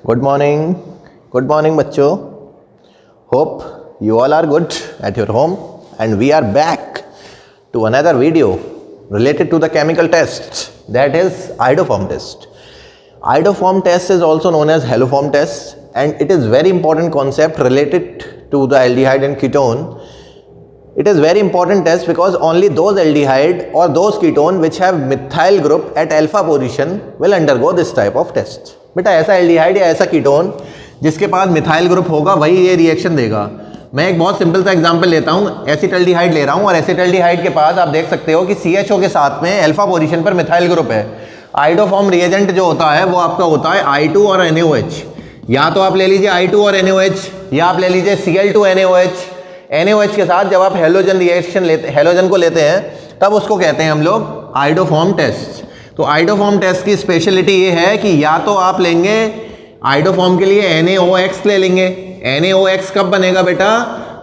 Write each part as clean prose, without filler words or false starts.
Good morning बच्चों. Hope you all are good at your home and we are back to another video related to the chemical test, that is iodoform test. Iodoform test is also known as haloform test and it is very important concept related to the aldehyde and ketone. It is very important test because only those aldehyde or those ketone which have methyl group at alpha position will undergo this type of test. बेटा ऐसा aldehyde या ऐसा ketone जिसके पास methyl group होगा वही ये reaction देगा. मैं एक बहुत सिंपल सा एग्जांपल लेता हूँ, एसिटल्डिहाइड ले रहा हूँ और एसिटल्डिहाइड के पास आप देख सकते हो कि CHO के साथ में अल्फा पोजीशन पर मिथाइल ग्रुप है. आइडोफॉर्म रिएजेंट जो होता है वो आपका होता है I2 और NaOH. या तो आप ले लीजिए I2 और NaOH या आप ले लीजिए Cl2 NaOH. NaOH के साथ जब आप हेलोजन को लेते हैं तब उसको कहते हैं हम लोग आइडोफॉर्म टेस्ट. तो आइडोफॉर्म टेस्ट की स्पेशलिटी ये है कि या तो आप लेंगे आइडोफॉर्म के लिए NaOX ले लेंगे. NaOX कब बनेगा बेटा?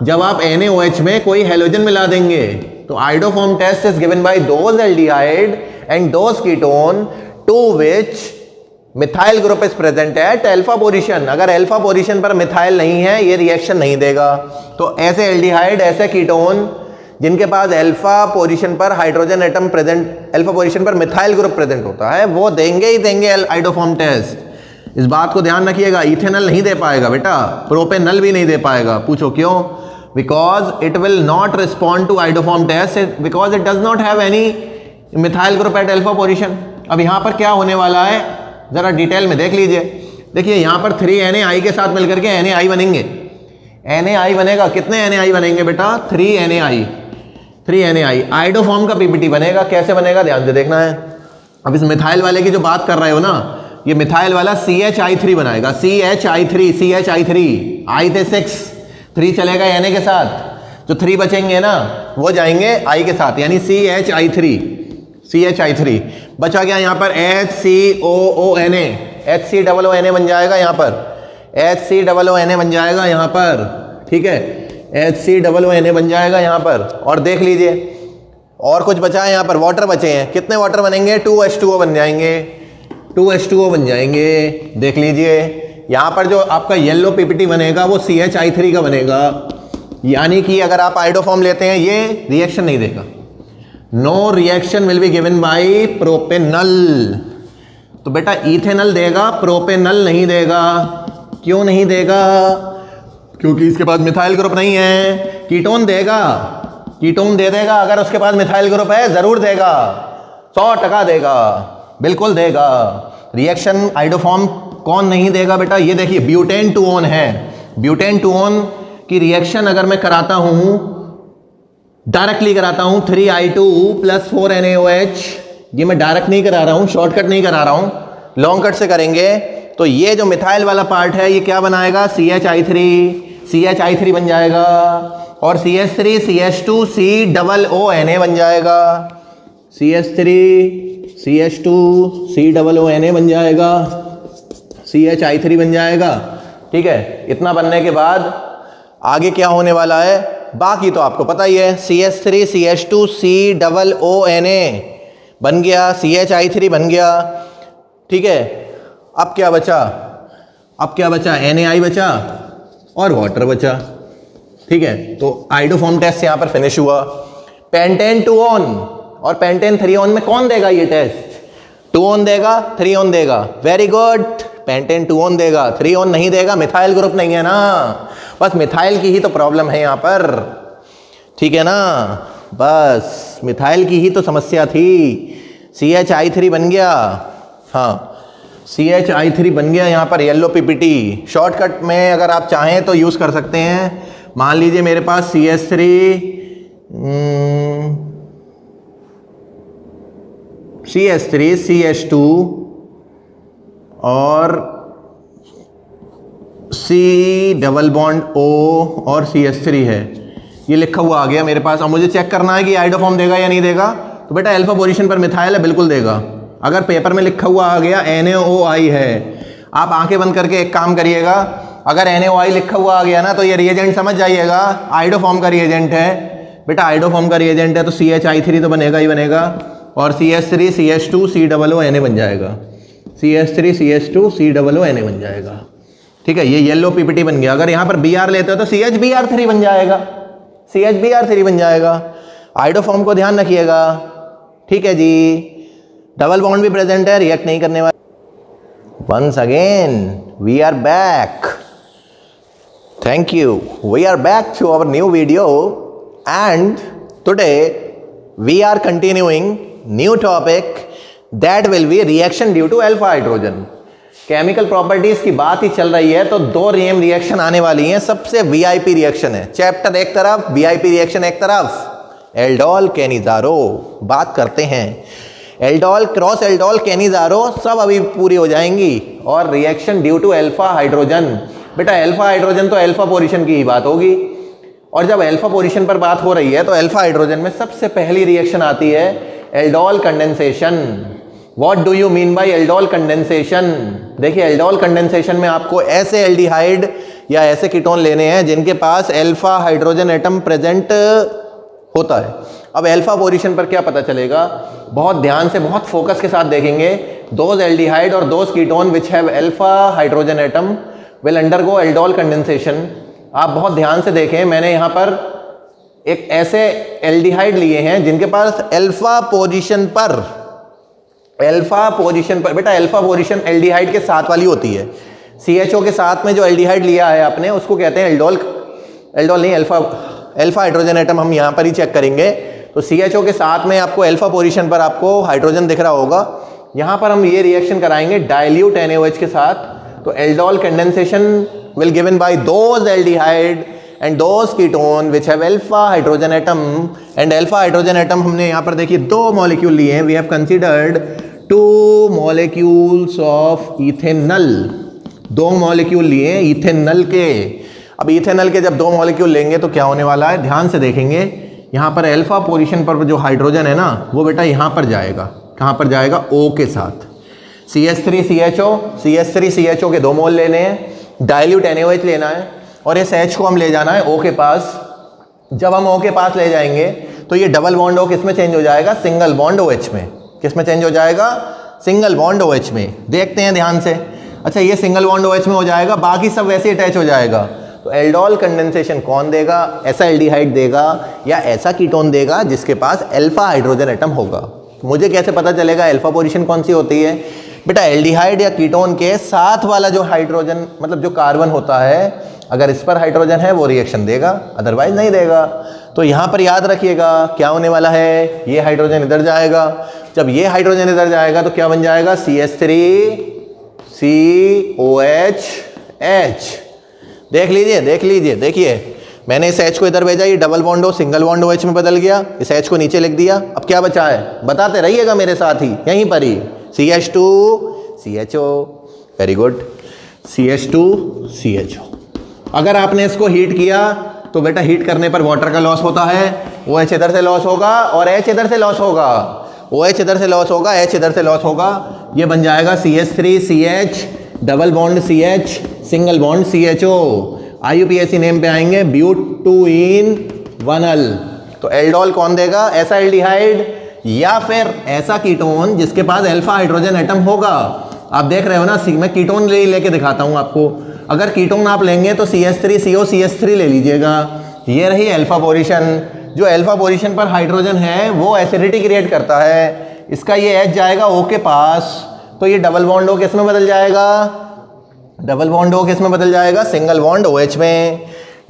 जब आप NaOH में कोई हेलोजन मिला देंगे. तो iodoform test is given by those aldehyde and those ketone to which methyl group is present at alpha position. अगर अल्फा पोजीशन पर मिथाइल नहीं है ये रिएक्शन नहीं देगा. तो ऐसे एल्डिहाइड, ऐसे कीटोन जिनके पास अल्फा पोजीशन पर hydrogen atom present, alpha position पर मिथाइल ग्रुप प्रेजेंट होता है, वो देंगे ही देंगे आइडोफॉर्म टेस्ट. इस बात को ध्यान रखिएगा. इथेनॉल नहीं दे पाएगा बेटा, प्रोपेनॉल भी नहीं दे पाएगा. पूछो क्यों? Because it will not respond to iodoform test because it does not have any methyl group at alpha position. अब यहाँ पर क्या होने वाला है जरा डिटेल में देख लीजिए. देखिए यहाँ पर 3 NaI के साथ मिलकर के NaI बनेंगे. NaI बनेगा. कितने NaI बनेंगे बेटा? 3 NaI. आइडोफॉर्म का पीपीटी बनेगा. कैसे बनेगा ध्यान से देखना है. अब इस मिथाइल वाले की जो बात कर रहे हो ना, ये मिथाइल वाला CHI3 बनाएगा. CHI3 I थे 6, 3 चलेगा Na के साथ, जो 3 बचेंगे ना वो जाएंगे I के साथ, यानी CHI3 बचा गया. यहाँ पर HCOONA, HCOONA बन जाएगा. यहाँ पर HCOONA बन जाएगा यहाँ पर. ठीक है, HCOONA बन जाएगा यहाँ पर. और देख लीजिए और कुछ बचा है यहाँ पर. वाटर बचे हैं. कितने वाटर बनेंगे? 2H2O बन जाएंगे. 2H2O बन जाएंगे. देख लीजिए यहाँ पर जो आपका येलो पीपीटी बनेगा वो CHI3 का बनेगा. यानी कि अगर आप आइडोफॉर्म लेते हैं ये रिएक्शन नहीं देगा. No reaction will be given by propanal. तो बेटा इथेनॉल देगा, प्रोपेनल नहीं देगा. क्यों नहीं देगा? क्योंकि इसके पास मिथाइल ग्रुप नहीं है. कीटोन देगा, कीटोन दे देगा. अगर उसके पास मिथाइल ग्रुप है जरूर देगा, 100% देगा, बिल्कुल देगा. रिएक्शन आइडोफॉर्म कौन नहीं देगा बेटा? ये देखिए ब्यूटेन टू ओन है. ब्यूटेन टू ओन की रिएक्शन अगर मैं कराता हूं, डायरेक्टली कराता हूं 3I2 + 4 NaOH. ये मैं डायरेक्ट नहीं करा रहा हूं, शॉर्टकट नहीं करा रहा हूं, लॉन्ग कट से करेंगे. तो ये जो मिथाइल वाला पार्ट है ये क्या बनाएगा? CHI3 बन जाएगा. और CH3 CH2 COONA बन जाएगा. CH3 CH2 COONA बन जाएगा. CHI3 बन जाएगा. ठीक है, इतना बनने के बाद आगे क्या होने वाला है बाकी तो आपको पता ही है. CH3 CH2 COONA बन गया, CHI3 बन गया. ठीक है, अब क्या बचा? NaI बचा और वाटर बचा. ठीक है, तो आइडोफॉर्म टेस्ट यहां पर फिनिश हुआ. पेंटेन 2 ऑन और पेंटेन 3 ऑन में कौन देगा ये टेस्ट? 2 ऑन देगा, 3 ऑन देगा. वेरी गुड, पेंटेन 2 ऑन देगा, 3 ऑन नहीं देगा. मिथाइल ग्रुप नहीं है ना, बस मिथाइल की ही तो प्रॉब्लम है यहां पर. ठीक है ना, बस मिथाइल की ही तो समस्या थी. CHI3 बन गया. हाँ, CHI3 बन गया यहाँ पर येलो पीपीटी. शॉर्टकट में अगर आप चाहें तो यूज़ कर सकते हैं. मान लीजिए मेरे पास CH3 CH2 और C⋅O और CH3 है. ये लिखा हुआ आ गया मेरे पास. अब मुझे चेक करना है कि आइडोफॉर्म देगा या नहीं देगा. तो बेटा अल्फा पोजीशन पर मिथाइल है, बिल्कुल देगा. अगर पेपर में लिखा हुआ आ गया NaOI है, आप आंखें बंद करके एक काम करिएगा. अगर NaOI लिखा हुआ आ गया ना तो ये रिएजेंट समझ जाइएगा आइडोफॉर्म का रिएजेंट है. बेटा आइडोफॉर्म का रिएजेंट है तो CHI3 तो बनेगा ही बनेगा. और CH3 CH2 COONA बन जाएगा. CH3 CH2 COONA बन जाएगा. ठीक है, ये येलो पीपीटी बन गया। अगर यहाँ पर Br लेते हो तो CHBr3 बन जाएगा, CHBr3 बन जाएगा। आइडोफॉर्म को ध्यान रखिएगा, ठीक है जी। डबल बॉन्ड भी प्रेजेंट है, रिएक्ट नहीं करने वाला। Once again we are back, thank you. We are back to our new video and today we are continuing new topic that will be reaction due to alpha hydrogen. Chemical properties की बात ही चल रही है तो दो RAM reaction आने वाली हैं, सबसे वीआईपी रिएक्शन है। चैप्टर एक तरफ, वीआईपी रिएक्शन एक तरफ। एल्डोल केनिज़ारो बात करते हैं। एल्डोल क्रॉस एल्डोल केनिज़ारो सब अभी पूरी हो जाएंगी। और reaction due to alpha hydrogen, बेटा अल्फा हाइड्रोजन तो अल्फा पोजीशन की ही बात होगी। और जब अल्फा पोजीशन पर बात हो रही है तो अल्फा हाइड्रोजन में सबसे पहली रिएक्शन आती है aldol condensation. What do you mean bye aldol condensation? देखिए एल्डोल कंडेंसेशन में आपको ऐसे एल्डिहाइड या ऐसे कीटोन लेने हैं जिनके पास अल्फा हाइड्रोजन एटम प्रेजेंट होता है। अब अल्फा पोजीशन पर क्या पता चलेगा, बहुत ध्यान से बहुत फोकस के साथ देखेंगे। दोज एल्डिहाइड और those ketone which have alpha hydrogen atom will undergo aldol condensation. आप बहुत ध्यान से देखें, मैंने यहाँ पर एक ऐसे एल्डिहाइड लिए हैं जिनके पास अल्फा पोजीशन पर बेटा अल्फा पोजीशन एल्डिहाइड के साथ वाली होती है। CHO के साथ में जो एल्डिहाइड लिया है आपने उसको कहते हैं एल्डोल नहीं, अल्फा हाइड्रोजन एटम हम यहाँ पर ही चेक करेंगे। तो CHO के साथ में आपको अल्फा पोजीशन पर आपको हाइड्रोजन दिख रहा होगा। यहाँ पर हम ये रिएक्शन कराएंगे डाइल्यूट NaOH के साथ। तो aldol condensation will given by those aldehyde and those ketone which have alpha hydrogen atom and alpha hydrogen atom हमने यहाँ पर देखिए दो मॉलिक्यूल लिए हैं। we have considered 2 molecules of ethanol, दो मॉलिक्यूल लिए हैं इथेनॉल के। अब इथेनॉल के जब दो मॉलिक्यूल लेंगे तो क्या होने वाला है, ध्यान से देखेंगे। यहाँ पर अल्फा पोजीशन पर जो हाइड्रोजन है ना वो बेटा यहाँ पर जाएगा, कहाँ पर जाएगा, O के साथ। CH3CHO के दो मोल लेने हैं, डाइल्यूट NaOH लेना है और इस H को हम ले जाना है O के पास। जब हम O के पास ले जाएंगे तो ये डबल बॉन्ड O किस में चेंज हो जाएगा, सिंगल बॉन्ड OH में। किस में चेंज हो जाएगा, सिंगल बॉन्ड OH में। देखते हैं ध्यान से। अच्छा ये सिंगल बॉन्ड OH में हो जाएगा, बाकी सब वैसे अटैच हो जाएगा। तो एल्डोल कंडेंसेशन कौन देगा, ऐसा एल्डिहाइड देगा या ऐसा कीटोन देगा जिसके पास अल्फा हाइड्रोजन एटम होगा। मुझे कैसे पता चलेगा अल्फा पोजीशन कौन सी होती है, बेटा एल्डिहाइड या कीटोन के साथ वाला जो हाइड्रोजन मतलब जो कार्बन होता है, अगर इस पर हाइड्रोजन है वो रिएक्शन देगा, अदरवाइज नहीं देगा। तो यहाँ पर याद रखिएगा क्या होने वाला है, ये हाइड्रोजन इधर जाएगा। जब ये हाइड्रोजन इधर जाएगा तो क्या बन जाएगा, CH3COH। देख लीजिए, देखिए मैंने इस H को इधर भेजा, ये double bond O single bond OH में बदल गया। इस H को नीचे लिख दिया। अब क्या बचा है, बताते रहिएगा मेरे साथ ही, यहीं पर ही CH2CHO। Very good, CH2CHO। अगर आपने इसको हीट किया तो बेटा हीट करने पर वाटर का लॉस होता है, OH इधर से लॉस होगा और H इधर से लॉस होगा। OH इधर से लॉस होगा, H इधर से लॉस होगा। ये बन जाएगा CH3CH double bond CH single bond CHO। IUPAC name पे आएंगे, ब्यूट-2-इन-1-अल। तो एल्डोल कौन देगा, ऐसा एल्डिहाइड या फिर ऐसा कीटोन जिसके पास अल्फा हाइड्रोजन एटम होगा। आप देख रहे हो ना, मैं कीटोन लेके दिखाता हूँ आपको। अगर कीटोन आप लेंगे तो CH3CO CH3 ले लीजिएगा। ये रही अल्फा पोजीशन। जो अल्फा पोजीशन पर हाइड्रोजन है वो एसिडिटी क्रिएट करता है। इसका ये H जाएगा O के पास, तो ये डबल बॉन्ड O किस में बदल जाएगा, डबल बॉन्ड O किस में बदल जाएगा, सिंगल बॉन्ड OH में।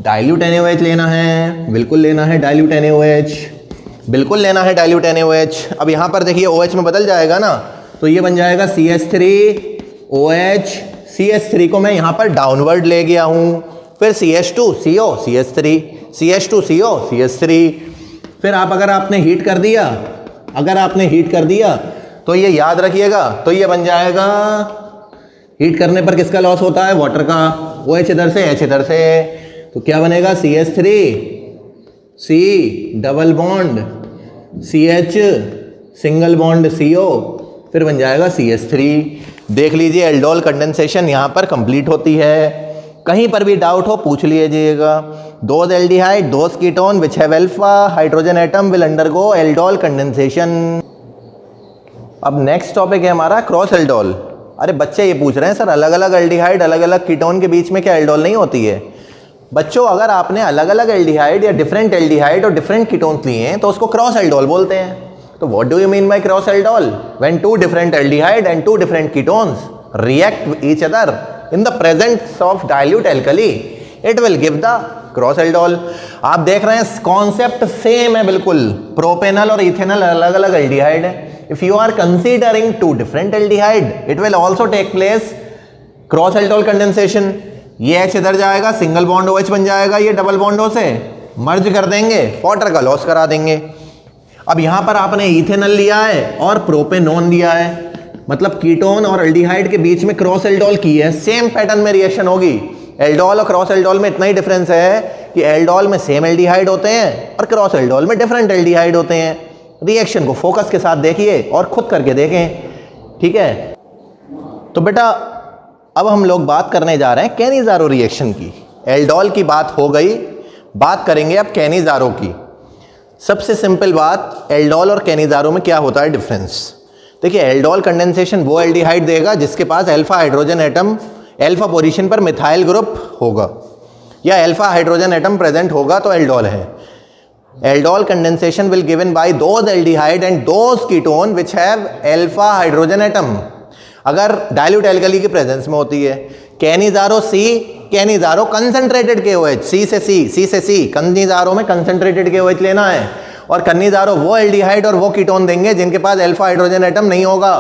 डाइल्यूट NaOH लेना है, बिल्कुल लेना है डाइल्यूट NaOH, बिल्कुल लेना है डाइल्यूट NaOH। अब यहाँ पर देखिए OH में बदल जाएगा ना, तो ये बन जाएगा CH3OH। CH3 को मैं यहाँ पर डाउनवर्ड ले गया हूँ, फिर CH2CO CH3, CH2CO CH3। फिर अगर आपने हीट कर दिया तो ये याद रखिएगा, तो ये बन जाएगा, हीट करने पर किसका लॉस होता है, वाटर का। OH इधर से H इधर से, तो क्या बनेगा, CH3C double bond CH single bond CO, फिर बन जाएगा CH3। देख लीजिए एल्डोल कंडेंसेशन यहाँ पर कंप्लीट होती है। कहीं पर भी डाउट हो पूछ लीजिएगा। Those aldehyde those ketone which have alpha hydrogen atom will undergo aldol condensation. अब नेक्स्ट टॉपिक है हमारा क्रॉस एल्डोल। अरे बच्चे ये पूछ रहे हैं सर अलग अलग एल्डिहाइड अलग अलग कीटोन के बीच में क्या एल्डोल नहीं होती है? बच्चों अगर आपने अलग अलग एल्डिहाइड या डिफरेंट एल्डिहाइड और डिफरेंट कीटोन्स लिए हैं तो उसको क्रॉस एल्डोल बोलते हैं। तो what do you mean by cross aldol? When two different aldehyde and two different ketones react with each other in the presence of dilute alkali, it will give the cross aldol. आप देख रहे हैं concept same है बिल्कुल। Propanal और ethanal अलग अलग aldehyde है। If you are considering two different aldehyde it will also take place cross aldol condensation. ये H इधर जाएगा, सिंगल बॉन्ड OH बन जाएगा, ये डबल बॉन्ड O से मर्ज कर देंगे, वाटर का लॉस करा देंगे। अब यहां पर आपने इथेनॉल लिया है और प्रोपेनॉन लिया है, मतलब कीटोन और एल्डिहाइड के बीच में क्रॉस एल्डोल की है, सेम पैटर्न में रिएक्शन होगी। एल्डोल और क्रॉस एल्डोल में इतना ही डिफरेंस है कि एल्डोल में सेम एल्डिहाइड होते हैं और क्रॉस एल्डोल में डिफरेंट एल्डिहाइड होते हैं। रिएक्शन को फोकस के साथ देखिए और खुद करके देखें, ठीक है। तो बेटा अब हम लोग बात करने जा रहे हैं कैनिज़ारो रिएक्शन की। एल्डोल की बात हो गई, बात करेंगे अब कैनिज़ारो की। सबसे सिंपल बात, एल्डोल और कैनिज़ारो में क्या होता है डिफरेंस? देखिए एल्डोल कंडेंसेशन वो एल्डिहाइड देगा जिसके पास alpha hydrogen atom alpha position पर मिथाइल ग्रुप होगा या अल्फा हाइड्रोजन एटम प्रेजेंट होगा तो एल्डोल है। Aldol condensation will given by those aldehyde and those ketone which have alpha hydrogen atom, अगर डाइल्यूट एल्कली की प्रेजेंस में होती है। कैनिज़ारो सी, कैनिज़ारो कंसंट्रेटेड KOH, सी से सी, कैनिज़ारो में कंसंट्रेटेड KOH लेना है। और कैनिज़ारो वो एल्डिहाइड और वो कीटोन देंगे जिनके पास अल्फा हाइड्रोजन एटम नहीं होगा।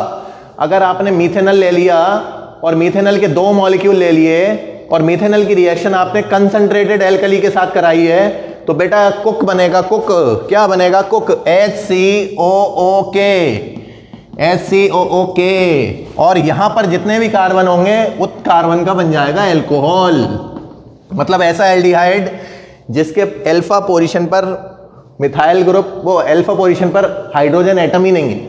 अगर आपने मीथेनॉल ले लिया और मीथेनॉल के 2 मॉलिक्यूल ले लिए और मीथेनॉल की रिएक्शन आपने कंसंट्रेटेड एल्कली के साथ कराई है तो बेटा कुक बनेगा, कुक क्या बनेगा? Cook HCOOK। और यहां पर जितने भी कार्बन होंगे उस कार्बन का बन जाएगा एल्कोहल। मतलब ऐसा एल्डिहाइड जिसके अल्फा पोजीशन पर मिथाइल ग्रुप, वो अल्फा पोजीशन पर हाइड्रोजन एटम ही नहीं है।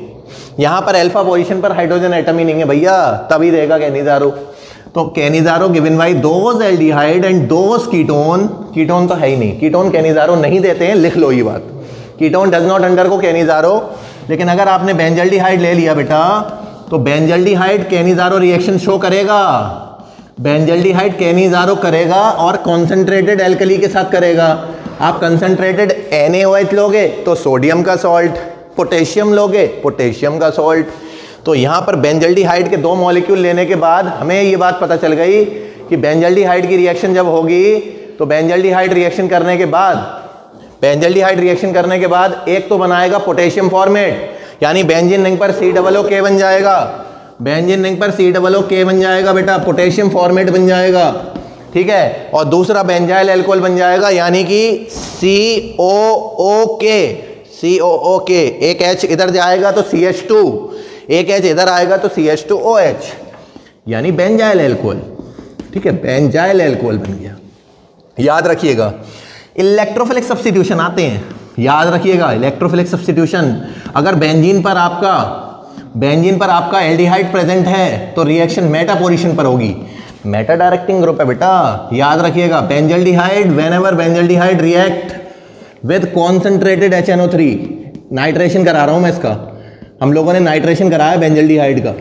यहां पर अल्फा पोजीशन पर हाइड्रोजन एटम ही नहीं है भैया, तभी देगा कैनिज़ारो। तो Cannizzaro given by those aldehyde and those ketone, ketone तो है ही नहीं, कीटोन कैनिज़ारो नहीं देते हैं, लिख लो ये बात। Ketone does not undergo Cannizzaro. लेकिन अगर आपने बेंजल्डिहाइड ले लिया बेटा तो बेंजल्डिहाइड कैनिज़ारो रिएक्शन शो करेगा। बेंजल्डिहाइड कैनिज़ारो करेगा और कॉन्सेंट्रेटेड एल्कली के साथ करेगा। आप कंसंट्रेटेड NaOH लोगे तो सोडियम का सॉल्ट, पोटेशियम लोगे पोटेशियम का सॉल्ट। तो यहाँ पर बेंजल्डिहाइड के 2 मॉलिक्यूल लेने के बाद हमें ये बात पता चल गई कि बेंजल्डिहाइड की रिएक्शन जब होगी तो बेंजल्डिहाइड रिएक्शन करने के बाद एक तो बनाएगा पोटेशियम फॉर्मेट, यानी बेंजीन रिंग पर COOK बन जाएगा। बेंजीन रिंग पर COOK बन जाएगा बेटा, पोटेशियम फॉर्मेट बन जाएगा, ठीक है। और दूसरा बेंजाइल अल्कोहल बन जाएगा यानी कि COOK। एक H इधर जाएगा तो CH2, एक H इधर आएगा तो CH2OH, यानी बेंजाइल अल्कोहल, ठीक है, बेंजाइल अल्कोहल बन गया। याद रखिएगा इलेक्ट्रोफिलिक सब्स्टिट्यूशन आते हैं, याद रखिएगा इलेक्ट्रोफिलिक सब्स्टिट्यूशन। अगर बेंजीन पर आपका एल्डिहाइड प्रेजेंट है तो रिएक्शन मेटा पोजीशन पर होगी। मेटा डायरेक्टिंग ग्रुप है बेटा, याद रखिएगा। Benzaldehyde, whenever benzaldehyde react with concentrated HNO3, nitration करा रहा हूं मैं इसका, हम लोगों ने नाइट्रेशन कराया बेंजल्डिहाइड का।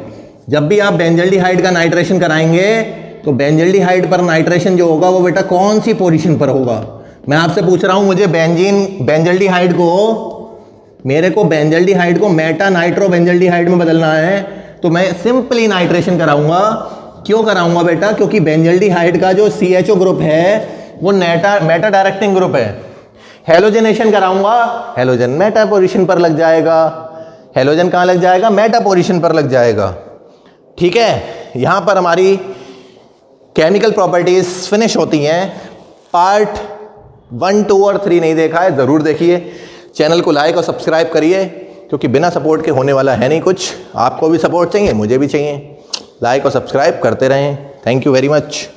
जब भी आप बेंजल्डिहाइड का नाइट्रेशन कराएंगे तो बेंजल्डिहाइड पर नाइट्रेशन जो होगा वो बेटा कौन सी पोजीशन पर होगा? मैं आपसे पूछ रहा हूं, मुझे मेरे को बेंजल्डिहाइड को मेटा नाइट्रो बेंजल्डिहाइड में बदलना है तो मैं सिंपली नाइट्रेशन कराऊंगा। क्यों कराऊंगा बेटा? क्योंकि बेंजल्डिहाइड का जो CHO ग्रुप है वो मेटा डायरेक्टिंग ग्रुप है। हेलोजनेशन कराऊंगा, हेलोजन मेटा पोजीशन पर लग जाएगा। हेलोजन कहां लग जाएगा? मेटा पोजीशन पर लग जाएगा, ठीक है। यहां पर हमारी केमिकल प्रॉपर्टीज फिनिश होती हैं। पार्ट 1, 2 और 3 नहीं देखा है जरूर देखिए। चैनल को लाइक और सब्सक्राइब करिए क्योंकि बिना सपोर्ट के होने वाला है नहीं कुछ। आपको भी सपोर्ट चाहिए, मुझे भी चाहिए। लाइक और सब्सक्राइब करते रहें। Thank you very much.